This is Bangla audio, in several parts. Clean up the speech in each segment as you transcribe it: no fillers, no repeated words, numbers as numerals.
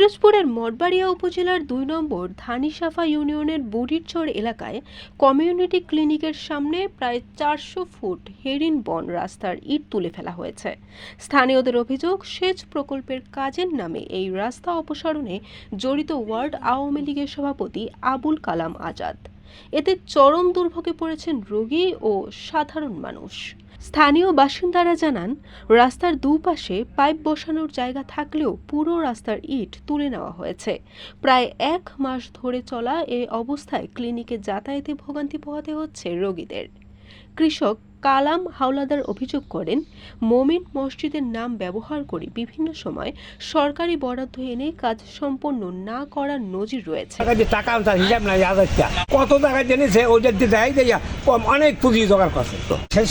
পিরোজপুরের মঠবাড়িয়া উপজেলার ২ নম্বর ধানিসাফা ইউনিয়নের বুড়িরচর এলাকায় কমিউনিটি ক্লিনিকের সামনে প্রায় ৪০০ ফুট হেরিন বন রাস্তার ইট তুলে ফেলা হয়েছে। স্থানীয়দের অভিযোগ, সেচ প্রকল্পের কাজের নামে এই রাস্তা অপসারণে জড়িত ওয়ার্ড আওয়ামী লীগের সভাপতি আবুল কালাম আজাদ। এতে চরম দুর্ভোগে পড়েছেন রোগী ও সাধারণ মানুষ। স্থানীয় বাসিন্দারা জানান, রাস্তার দুপাশে পাইপ বসানোর জায়গা থাকলেও পুরো রাস্তার ইট তুলে নেওয়া হয়েছে। প্রায় ১ মাস ধরে চলা এই অবস্থায় ক্লিনিকে যাতায়াতে ভোগান্তি পোহাতে হচ্ছে রোগীদের। কৃষক কালাম হাওলাদার অভিযোগ করেন, মোমিন মসজিদের নাম ব্যবহার করে বিভিন্ন সময় সরকারি বরাদ্দ এনে কাজ সম্পন্ন না করার নজির রয়েছে। কত টাকা জেনেছে ওদের দেয় দেয়া অনেক পুঁজি জোগাড় করছে। শেষ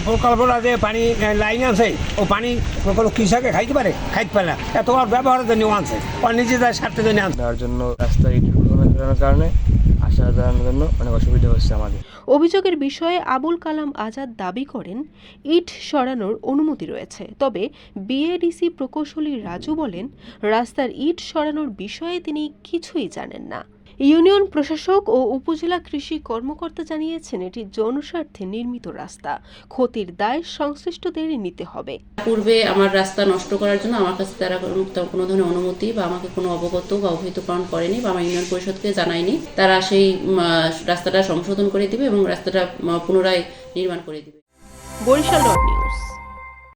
প্রকল্পটা যে পানি লাইন আছে, ও পানি কোনো কৃষকে খাইতে পারে না, এত আর ব্যবহারের জন্য আনছে, আর নিজেদের স্বার্থের জন্য আনছে। তার জন্য রাস্তার ইট ফেলানোর কারণে আসা যাওয়ার জন্য অনেক অসুবিধা হচ্ছে আমাদের। অভিযোগের বিষয়ে আবুল কালাম আজাদ দাবি করেন, ইট সরানোর অনুমতি রয়েছে, তবে বিএডিসি প্রকৌশলী রাজু বলেন, রাস্তার ইট সরানোর বিষয়ে তিনি কিছুই জানেন না। ইউনিয়ন প্রশাসক ও উপজেলা কৃষি কর্মকর্তা জানিয়েছেন, এটি জনস্বার্থে নির্মিত রাস্তা, ক্ষতির দায় সংশ্লিষ্টদেরই নিতে হবে। পূর্বে আমার রাস্তা নষ্ট করার জন্য আমার কাছে তারা কোনো ধরনের অনুমতি বা আমাকে কোনো অবগত বা অবহিতকরণ করেনি বা আমার ইউনিয়ন পরিষদকে জানায়নি। তারা সেই রাস্তাটা সংশোধন করে দিবে এবং রাস্তাটা পুনরায় নির্মাণ করে দিবে। Barishal dot news.